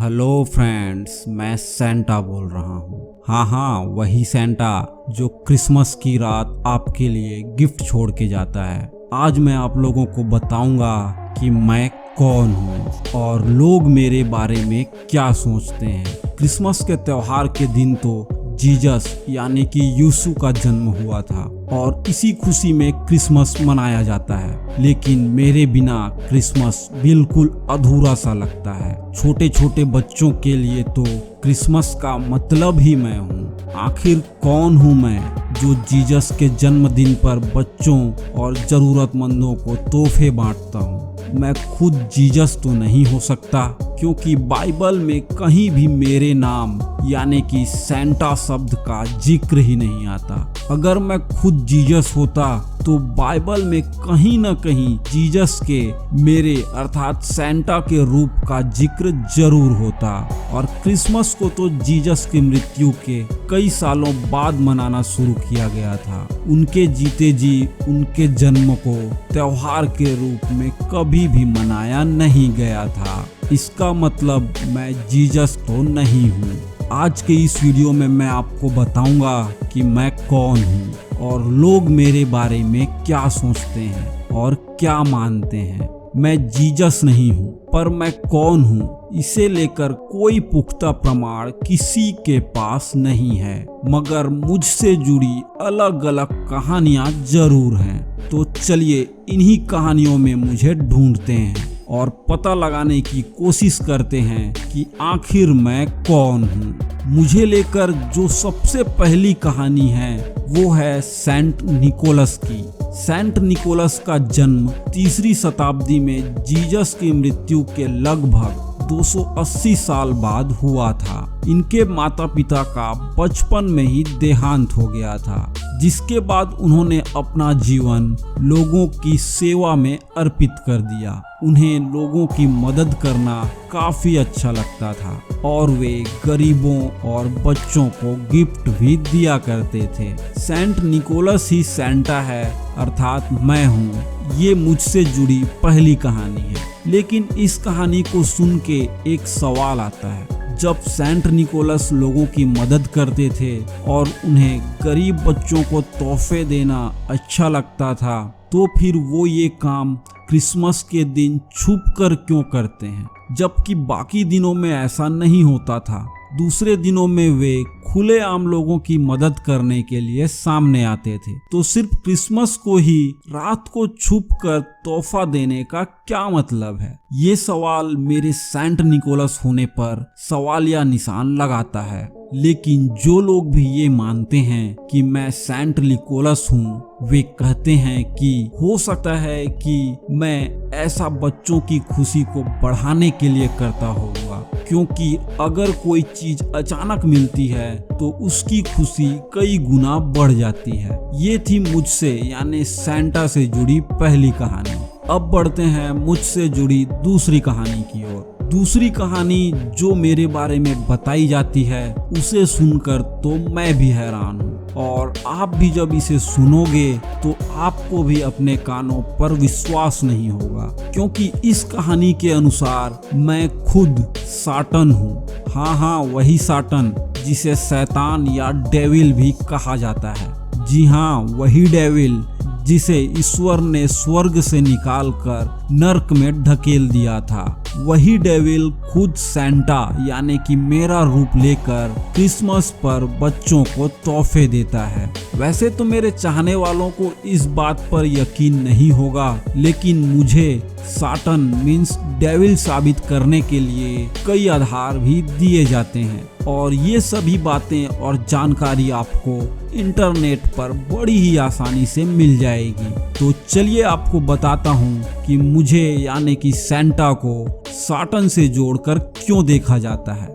Hello friends, मैं Santa बोल रहा हूँ। हाँ, वही सेंटा जो क्रिसमस की रात आपके लिए गिफ्ट छोड़ के जाता है। आज मैं आप लोगों को बताऊंगा कि मैं कौन हूँ और लोग मेरे बारे में क्या सोचते हैं। क्रिसमस के त्योहार के दिन तो जीसस यानी कि यीशु का जन्म हुआ था और इसी खुशी में क्रिसमस मनाया जाता है। लेकिन मेरे बिना क्रिसमस बिल्कुल अधूरा सा लगता है। छोटे छोटे बच्चों के लिए तो क्रिसमस का मतलब ही मैं हूँ। आखिर कौन हूँ मैं जो जीसस के जन्मदिन पर बच्चों और जरूरतमंदों को तोहफे बांटता हूँ। मैं खुद जीसस तो नहीं हो सकता, क्योंकि बाइबल में कहीं भी मेरे नाम यानी कि सेंटा शब्द का जिक्र ही नहीं आता। अगर मैं खुद जीसस होता तो बाइबल में कहीं न कहीं जीसस के मेरे अर्थात सेंटा के रूप का जिक्र जरूर होता। और क्रिसमस को तो जीसस की मृत्यु के कई सालों बाद मनाना शुरू किया गया था। उनके जीते जी उनके जन्म को त्योहार के रूप में कभी भी मनाया नहीं गया था। इसका मतलब मैं जीसस तो नहीं हूँ। आज के इस वीडियो में मैं आपको बताऊंगा कि मैं कौन हूँ और लोग मेरे बारे में क्या सोचते हैं और क्या मानते हैं। मैं जीसस नहीं हूँ, पर मैं कौन हूँ इसे लेकर कोई पुख्ता प्रमाण किसी के पास नहीं है, मगर मुझसे जुड़ी अलग अलग कहानियाँ जरूर हैं। तो चलिए इन्हीं कहानियों में मुझे ढूंढते हैं और पता लगाने की कोशिश करते हैं कि आखिर मैं कौन हूँ। मुझे लेकर जो सबसे पहली कहानी है वो है सेंट निकोलस की। सेंट निकोलस का जन्म 3री शताब्दी में जीसस की मृत्यु के लगभग 280 साल बाद हुआ था। इनके माता पिता का बचपन में ही देहांत हो गया था, जिसके बाद उन्होंने अपना जीवन लोगों की सेवा में अर्पित कर दिया। उन्हें लोगों की मदद करना काफी अच्छा लगता था और वे गरीबों और बच्चों को गिफ्ट भी दिया करते थे। सेंट निकोलस ही सेंटा है अर्थात मैं हूँ, ये मुझसे जुड़ी पहली कहानी है। लेकिन इस कहानी को सुन के एक सवाल आता है। जब सेंट निकोलस लोगों की मदद करते थे और उन्हें गरीब बच्चों को तोहफे देना अच्छा लगता था, तो फिर वो ये काम क्रिसमस के दिन छुप कर क्यों करते हैं, जबकि बाकी दिनों में ऐसा नहीं होता था। दूसरे दिनों में वे खुलेआम लोगों की मदद करने के लिए सामने आते थे, तो सिर्फ क्रिसमस को ही रात को छुप कर तोहफा देने का क्या मतलब है? ये सवाल मेरे सेंट निकोलस होने पर सवालिया निशान लगाता है। लेकिन जो लोग भी ये मानते हैं कि मैं सेंट निकोलस हूँ, वे कहते हैं कि हो सकता है कि मैं ऐसा बच्चों की खुशी को बढ़ाने के लिए करता होगा, क्योंकि अगर कोई चीज अचानक मिलती है तो उसकी खुशी कई गुना बढ़ जाती है। ये थी मुझसे यानी सेंटा से जुड़ी पहली कहानी। अब बढ़ते हैं मुझसे जुड़ी दूसरी कहानी की ओर। दूसरी कहानी जो मेरे बारे में बताई जाती है, उसे सुनकर तो मैं भी हैरान हूँ और आप भी जब इसे सुनोगे तो आपको भी अपने कानों पर विश्वास नहीं होगा, क्योंकि इस कहानी के अनुसार मैं खुद साटन हूँ। हाँ, वही साटन जिसे शैतान या डेविल भी कहा जाता है। जी हाँ, वही डेविल जिसे ईश्वर ने स्वर्ग से निकालकर नर्क में ढकेल दिया था। वही डेविल खुद सेंटा यानी कि मेरा रूप लेकर क्रिसमस पर बच्चों को तोहफे देता है। वैसे तो मेरे चाहने वालों को इस बात पर यकीन नहीं होगा, लेकिन मुझे साटन मीन्स डेविल साबित करने के लिए कई आधार भी दिए जाते हैं और ये सभी बातें और जानकारी आपको इंटरनेट पर बड़ी ही आसानी से मिल जाएगी। तो चलिए आपको बताता हूँ कि मुझे यानी कि सेंटा को साटन से जोड़कर क्यों देखा जाता है।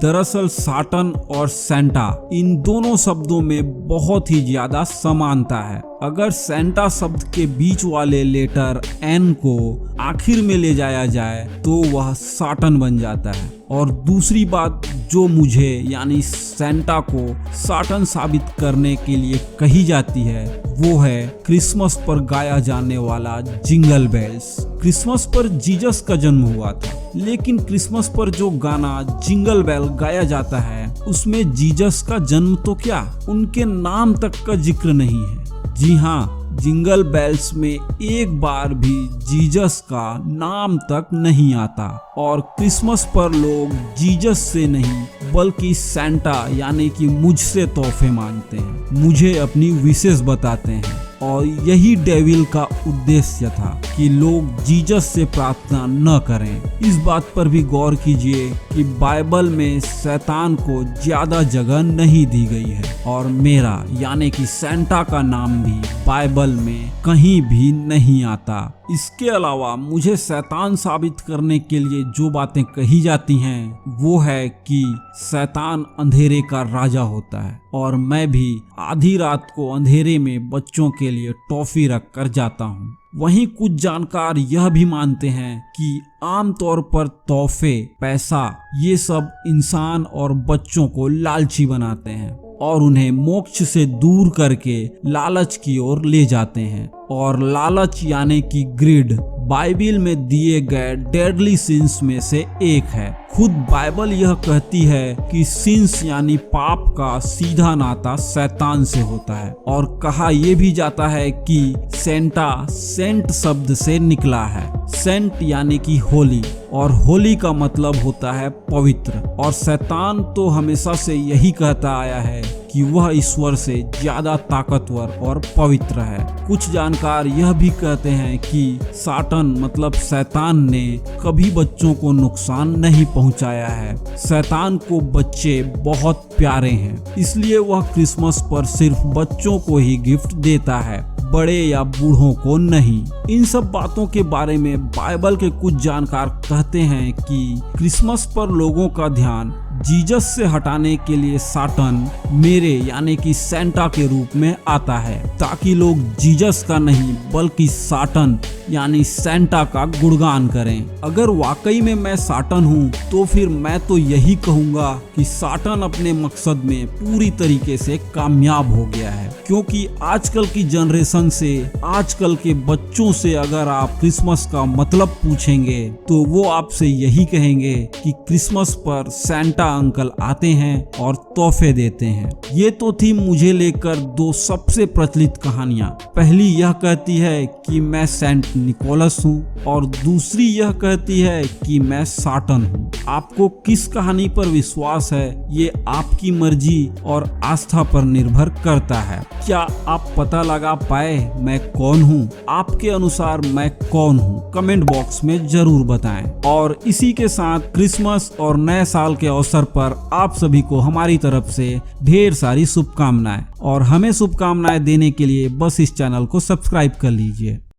दरअसल साटन और सेंटा इन दोनों शब्दों में बहुत ही ज्यादा समानता है। अगर सेंटा शब्द के बीच वाले लेटर एन को आखिर में ले जाया जाए तो वह साटन बन जाता है। और दूसरी बात जो मुझे यानी सेंटा को साटन साबित करने के लिए कही जाती है वो है क्रिसमस पर गाया जाने वाला जिंगल बेल्स। क्रिसमस पर जीसस का जन्म हुआ था, लेकिन क्रिसमस पर जो गाना जिंगल बेल गाया जाता है उसमें जीसस का जन्म तो क्या, उनके नाम तक का जिक्र नहीं है। जी हाँ, जिंगल बेल्स में एक बार भी जीसस का नाम तक नहीं आता। और क्रिसमस पर लोग जीसस से नहीं बल्कि सेंटा यानी कि मुझसे तोहफे मांगते हैं, मुझे अपनी विशेष बताते हैं। और यही डेविल का उद्देश्य था कि लोग जीसस से प्रार्थना न करें। इस बात पर भी गौर कीजिए कि बाइबल में शैतान को ज्यादा जगह नहीं दी गई है और मेरा यानी कि सेंटा का नाम भी बाइबल में कहीं भी नहीं आता। इसके अलावा मुझे शैतान साबित करने के लिए जो बातें कही जाती हैं वो है कि शैतान अंधेरे का राजा होता है और मैं भी आधी रात को अंधेरे में बच्चों के लिए टॉफी रख कर जाता हूँ। वहीं कुछ जानकार यह भी मानते हैं कि आमतौर पर तोहफे, पैसा ये सब इंसान और बच्चों को लालची बनाते हैं और उन्हें मोक्ष से दूर करके लालच की ओर ले जाते हैं। और लालच यानी कि ग्रिड बाइबल में दिए गए डेडली सिंस में से एक है। खुद बाइबल यह कहती है कि सिंस यानी पाप का सीधा नाता शैतान से होता है। और कहा यह भी जाता है कि सेंटा सेंट शब्द से निकला है। सेंट यानी कि होली और होली का मतलब होता है पवित्र। और शैतान तो हमेशा से यही कहता आया है कि वह ईश्वर से ज्यादा ताकतवर और पवित्र है। कुछ जानकार यह भी कहते हैं कि साटन मतलब शैतान ने कभी बच्चों को नुकसान नहीं पहुंचाया है। शैतान को बच्चे बहुत प्यारे हैं, इसलिए वह क्रिसमस पर सिर्फ बच्चों को ही गिफ्ट देता है, बड़े या बूढ़ों को नहीं। इन सब बातों के बारे में बाइबल के कुछ जानकार कहते हैं कि क्रिसमस पर लोगों का ध्यान जीसस से हटाने के लिए साटन मेरे यानी कि सेंटा के रूप में आता है, ताकि लोग जीसस का नहीं बल्कि साटन यानी सेंटा का गुणगान करें। अगर वाकई में मैं साटन हूँ तो फिर मैं तो यही कहूँगा कि साटन अपने मकसद में पूरी तरीके से कामयाब हो गया है। क्योंकि आजकल की जनरेशन से, आजकल के बच्चों से अगर आप क्रिसमस का मतलब पूछेंगे तो वो आपसे यही कहेंगे कि क्रिसमस पर सेंटा अंकल आते हैं और तोहफे देते हैं। ये तो थी मुझे लेकर दो सबसे प्रचलित कहानियां। पहली यह कहती है कि मैं सेंट निकोलस हूँ और दूसरी यह कहती है कि मैं साटन हूँ। आपको किस कहानी पर विश्वास है ये आपकी मर्जी और आस्था पर निर्भर करता है। क्या आप पता लगा पाए मैं कौन हूँ? आपके अनुसार मैं कौन हूँ? कमेंट बॉक्स में जरूर बताएं। और इसी के साथ क्रिसमस और नए साल के अवसर पर आप सभी को हमारी तरफ से ढेर सारी शुभकामनाएं। और हमें शुभकामनाएं देने के लिए बस इस चैनल को सब्सक्राइब कर लीजिए।